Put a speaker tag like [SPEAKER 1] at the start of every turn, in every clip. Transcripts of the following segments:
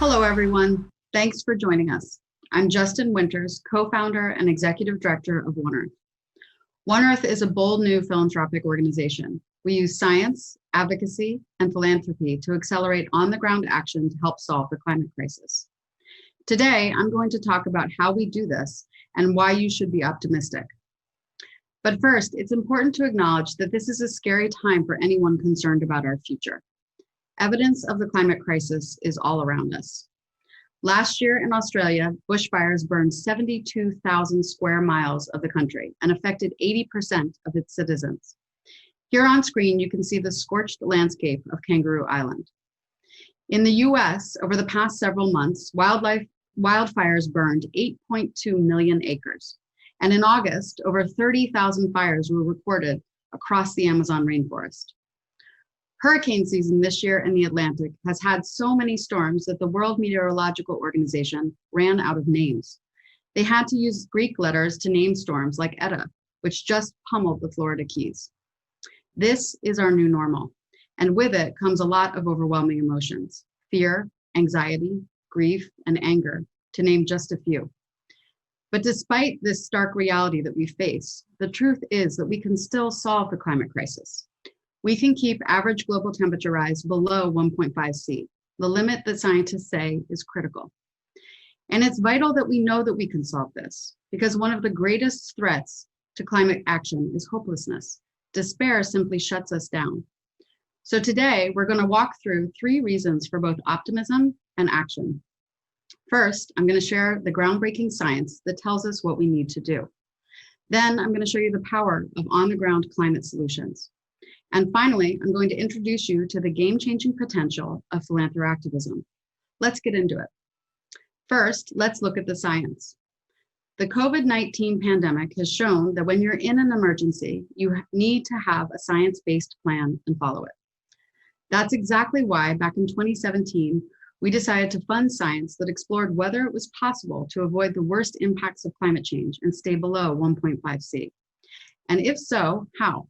[SPEAKER 1] Hello, everyone. Thanks for joining us. I'm Justin Winters, co-founder and executive director of One Earth. One Earth is a bold new philanthropic organization. We use science, advocacy, and philanthropy to accelerate on-the-ground action to help solve the climate crisis. Today, I'm going to talk about how we do this and why you should be optimistic. But first, it's important to acknowledge that this is a scary time for anyone concerned about our future. Evidence of the climate crisis is all around us. Last year in Australia, bushfires burned 72,000 square miles of the country and affected 80% of its citizens. Here on screen, you can see the scorched landscape of Kangaroo Island. In the US, over the past several months, wildfires burned 8.2 million acres. And in August, over 30,000 fires were recorded across the Amazon rainforest. Hurricane season this year in the Atlantic has had so many storms that the World Meteorological Organization ran out of names. They had to use Greek letters to name storms like Eta, which just pummeled the Florida Keys. This is our new normal, and with it comes a lot of overwhelming emotions: fear, anxiety, grief, and anger, to name just a few. But despite this stark reality that we face, the truth is that we can still solve the climate crisis. We can keep average global temperature rise below 1.5 C, the limit that scientists say is critical. And it's vital that we know that we can solve this, because one of the greatest threats to climate action is hopelessness. Despair simply shuts us down. So today, we're going to walk through 3 reasons for both optimism and action. First, I'm going to share the groundbreaking science that tells us what we need to do. Then I'm going to show you the power of on-the-ground climate solutions. And finally, I'm going to introduce you to the game-changing potential of philanthroactivism. Let's get into it. First, let's look at the science. The COVID-19 pandemic has shown that when you're in an emergency, you need to have a science-based plan and follow it. That's exactly why back in 2017, we decided to fund science that explored whether it was possible to avoid the worst impacts of climate change and stay below 1.5 C. And if so, how?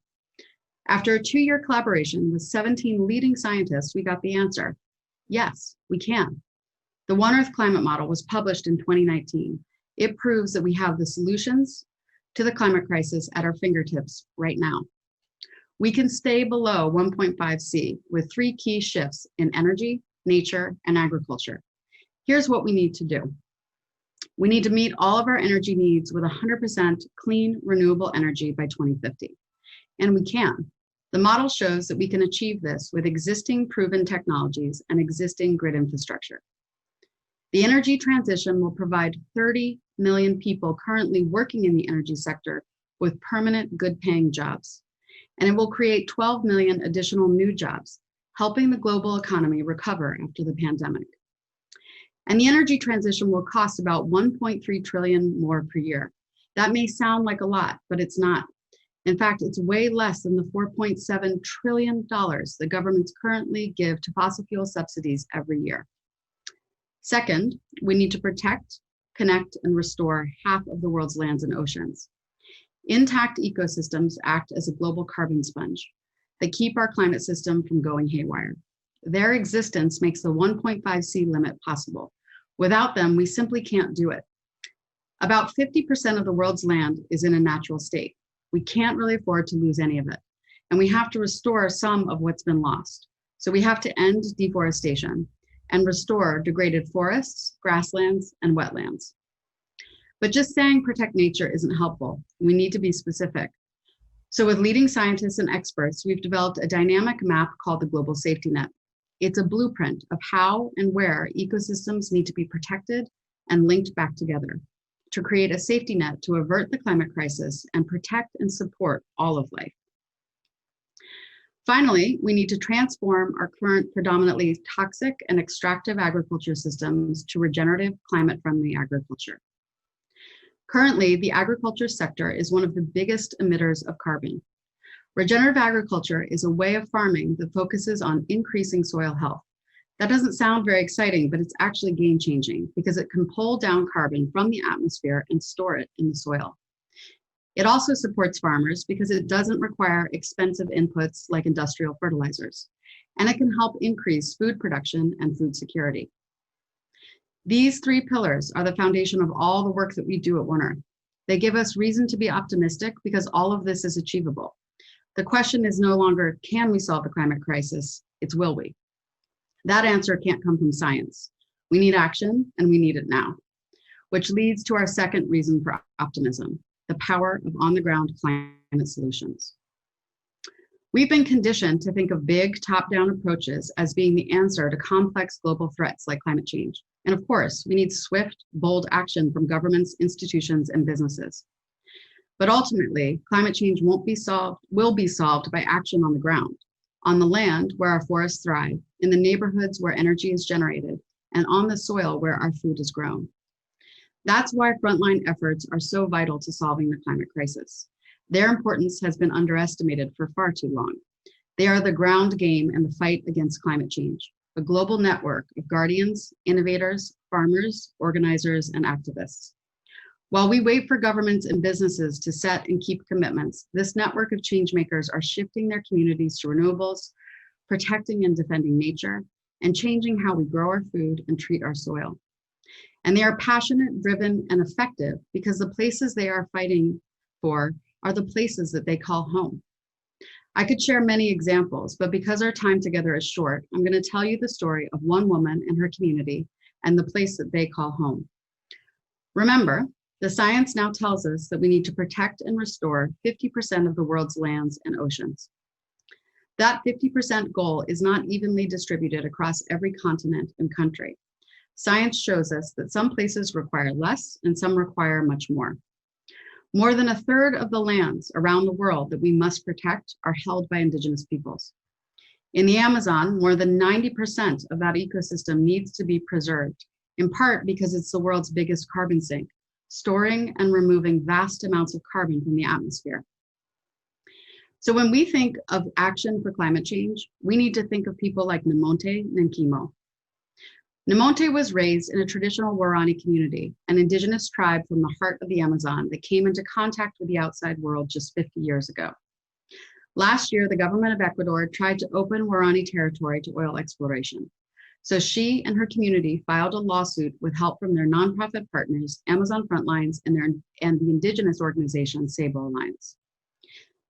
[SPEAKER 1] After a 2-year collaboration with 17 leading scientists, we got the answer. Yes, we can. The One Earth climate model was published in 2019. It proves that we have the solutions to the climate crisis at our fingertips right now. We can stay below 1.5 C with 3 key shifts in energy, nature, and agriculture. Here's what we need to do. We need to meet all of our energy needs with 100% clean, renewable energy by 2050. And we can. The model shows that we can achieve this with existing proven technologies and existing grid infrastructure. The energy transition will provide 30 million people currently working in the energy sector with permanent, good-paying jobs. And it will create 12 million additional new jobs, helping the global economy recover after the pandemic. And the energy transition will cost about 1.3 trillion more per year. That may sound like a lot, but it's not. In fact, it's way less than the $4.7 trillion the governments currently give to fossil fuel subsidies every year. Second, we need to protect, connect, and restore half of the world's lands and oceans. Intact ecosystems act as a global carbon sponge. They keep our climate system from going haywire. Their existence makes the 1.5 C limit possible. Without them, we simply can't do it. About 50% of the world's land is in a natural state. We can't really afford to lose any of it. And we have to restore some of what's been lost. So we have to end deforestation and restore degraded forests, grasslands, and wetlands. But just saying protect nature isn't helpful. We need to be specific. So with leading scientists and experts, we've developed a dynamic map called the Global Safety Net. It's a blueprint of how and where ecosystems need to be protected and linked back together to create a safety net to avert the climate crisis and protect and support all of life. Finally, we need to transform our current predominantly toxic and extractive agriculture systems to regenerative, climate-friendly agriculture. Currently, the agriculture sector is one of the biggest emitters of carbon. Regenerative agriculture is a way of farming that focuses on increasing soil health. That doesn't sound very exciting, but it's actually game-changing because it can pull down carbon from the atmosphere and store it in the soil. It also supports farmers because it doesn't require expensive inputs like industrial fertilizers, and it can help increase food production and food security. These three pillars are the foundation of all the work that we do at One Earth. They give us reason to be optimistic because all of this is achievable. The question is no longer, can we solve the climate crisis? It's will we? That answer can't come from science. We need action, and we need it now, which leads to our second reason for optimism, the power of on-the-ground climate solutions. We've been conditioned to think of big top-down approaches as being the answer to complex global threats like climate change. And of course, we need swift, bold action from governments, institutions, and businesses. But ultimately, climate change will be solved by action on the ground, on the land where our forests thrive, in the neighborhoods where energy is generated, and on the soil where our food is grown. That's why frontline efforts are so vital to solving the climate crisis. Their importance has been underestimated for far too long. They are the ground game in the fight against climate change, a global network of guardians, innovators, farmers, organizers, and activists. While we wait for governments and businesses to set and keep commitments, this network of changemakers are shifting their communities to renewables, protecting and defending nature, and changing how we grow our food and treat our soil. And they are passionate, driven, and effective because the places they are fighting for are the places that they call home. I could share many examples, but because our time together is short, I'm going to tell you the story of one woman and her community and the place that they call home. Remember, the science now tells us that we need to protect and restore 50% of the world's lands and oceans. That 50% goal is not evenly distributed across every continent and country. Science shows us that some places require less and some require much more. More than a third of the lands around the world that we must protect are held by indigenous peoples. In the Amazon, more than 90% of that ecosystem needs to be preserved, in part because it's the world's biggest carbon sink, storing and removing vast amounts of carbon from the atmosphere. So when we think of action for climate change, we need to think of people like Namonte Nankimo. Namonte was raised in a traditional Waorani community, an indigenous tribe from the heart of the Amazon that came into contact with the outside world just 50 years ago. Last year, the government of Ecuador tried to open Waorani territory to oil exploration. So she and her community filed a lawsuit with help from their nonprofit partners, Amazon Frontlines, and the indigenous organization, Sabo Alliance.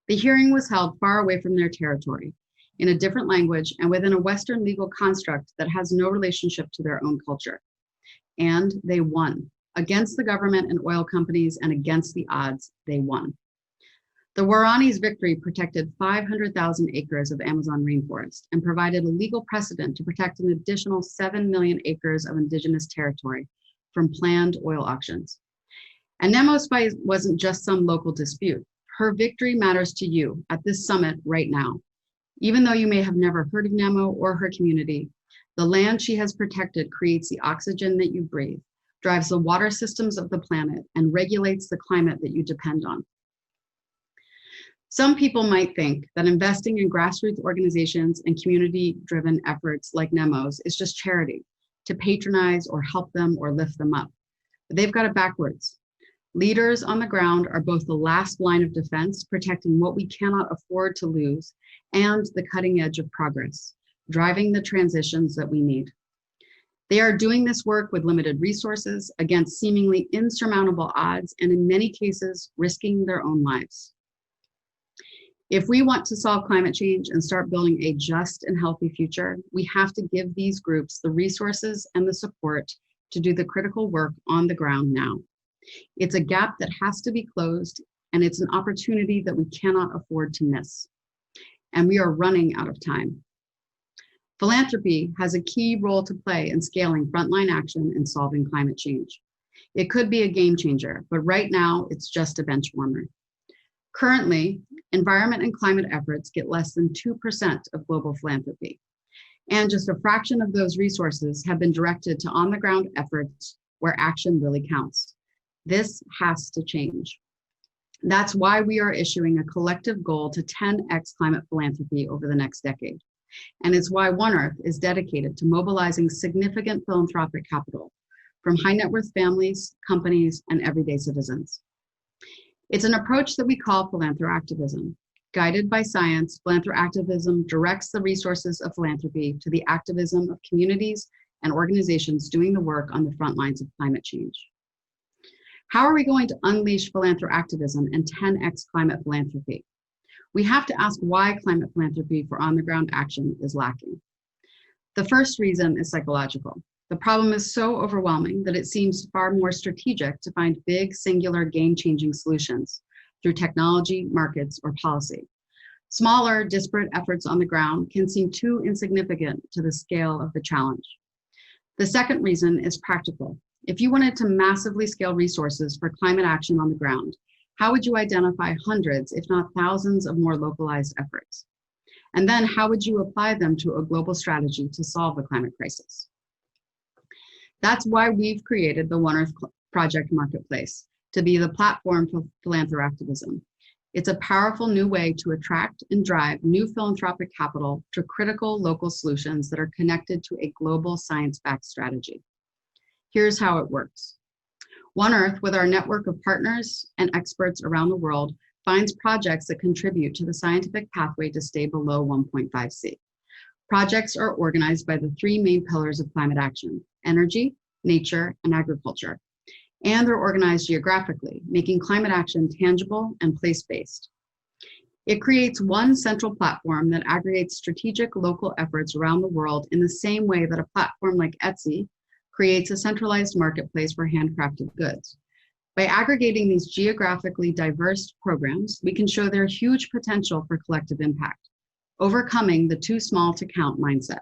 [SPEAKER 1] The hearing was held far away from their territory, in a different language and within a Western legal construct that has no relationship to their own culture. And they won. Against the government and oil companies and against the odds, they won. The Waorani's victory protected 500,000 acres of Amazon rainforest and provided a legal precedent to protect an additional 7 million acres of indigenous territory from planned oil auctions. And Nemo's fight wasn't just some local dispute. Her victory matters to you at this summit right now. Even though you may have never heard of Nemo or her community, the land she has protected creates the oxygen that you breathe, drives the water systems of the planet, and regulates the climate that you depend on. Some people might think that investing in grassroots organizations and community-driven efforts like Nemo's is just charity, to patronize or help them or lift them up. But they've got it backwards. Leaders on the ground are both the last line of defense, protecting what we cannot afford to lose, and the cutting edge of progress, driving the transitions that we need. They are doing this work with limited resources, against seemingly insurmountable odds, and in many cases, risking their own lives. If we want to solve climate change and start building a just and healthy future, we have to give these groups the resources and the support to do the critical work on the ground now. It's a gap that has to be closed, and it's an opportunity that we cannot afford to miss. And we are running out of time. Philanthropy has a key role to play in scaling frontline action and solving climate change. It could be a game changer, but right now it's just a bench warmer. Currently, environment and climate efforts get less than 2% of global philanthropy. And just a fraction of those resources have been directed to on-the-ground efforts where action really counts. This has to change. That's why we are issuing a collective goal to 10x climate philanthropy over the next decade. And it's why One Earth is dedicated to mobilizing significant philanthropic capital from high net worth families, companies, and everyday citizens. It's an approach that we call philanthroactivism. Guided by science, philanthroactivism directs the resources of philanthropy to the activism of communities and organizations doing the work on the front lines of climate change. How are we going to unleash philanthroactivism and 10x climate philanthropy? We have to ask why climate philanthropy for on-the-ground action is lacking. The first reason is psychological. The problem is so overwhelming that it seems far more strategic to find big, singular, game-changing solutions through technology, markets, or policy. Smaller, disparate efforts on the ground can seem too insignificant to the scale of the challenge. The second reason is practical. If you wanted to massively scale resources for climate action on the ground, how would you identify hundreds, if not thousands, of more localized efforts? And then how would you apply them to a global strategy to solve the climate crisis? That's why we've created the One Earth Project Marketplace, to be the platform for philanthroactivism. It's a powerful new way to attract and drive new philanthropic capital to critical local solutions that are connected to a global science-backed strategy. Here's how it works. One Earth, with our network of partners and experts around the world, finds projects that contribute to the scientific pathway to stay below 1.5 C. Projects are organized by the three main pillars of climate action: energy, nature, and agriculture. And they're organized geographically, making climate action tangible and place-based. It creates one central platform that aggregates strategic local efforts around the world in the same way that a platform like Etsy creates a centralized marketplace for handcrafted goods. By aggregating these geographically diverse programs, we can show their huge potential for collective impact, overcoming the too small to count mindset.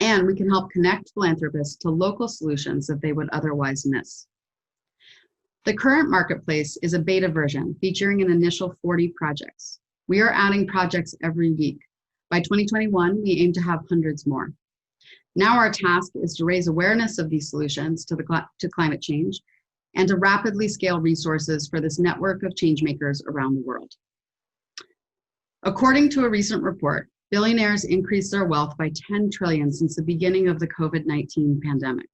[SPEAKER 1] And we can help connect philanthropists to local solutions that they would otherwise miss. The current marketplace is a beta version featuring an initial 40 projects. We are adding projects every week. By 2021, we aim to have hundreds more. Now our task is to raise awareness of these solutions to climate change and to rapidly scale resources for this network of changemakers around the world. According to a recent report, billionaires increased their wealth by 10 trillion since the beginning of the COVID-19 pandemic.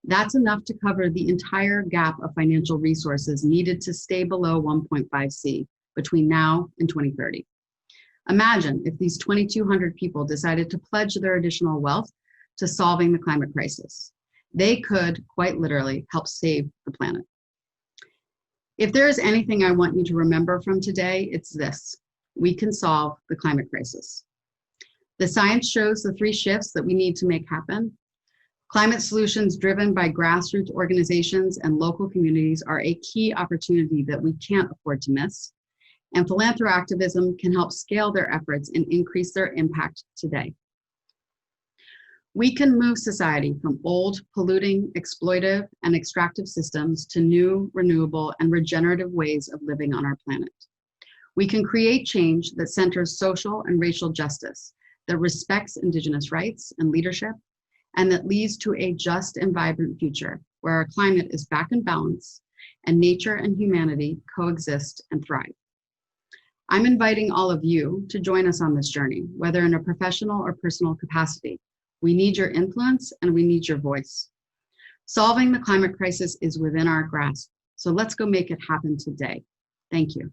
[SPEAKER 1] That's enough to cover the entire gap of financial resources needed to stay below 1.5 C between now and 2030. Imagine if these 2,200 people decided to pledge their additional wealth to solving the climate crisis. They could, quite literally, help save the planet. If there is anything I want you to remember from today, it's this: we can solve the climate crisis. The science shows the three shifts that we need to make happen. Climate solutions driven by grassroots organizations and local communities are a key opportunity that we can't afford to miss. And philanthroactivism can help scale their efforts and increase their impact today. We can move society from old, polluting, exploitive, and extractive systems to new, renewable, and regenerative ways of living on our planet. We can create change that centers social and racial justice, that respects Indigenous rights and leadership, and that leads to a just and vibrant future where our climate is back in balance and nature and humanity coexist and thrive. I'm inviting all of you to join us on this journey, whether in a professional or personal capacity. We need your influence and we need your voice. Solving the climate crisis is within our grasp, so let's go make it happen today. Thank you.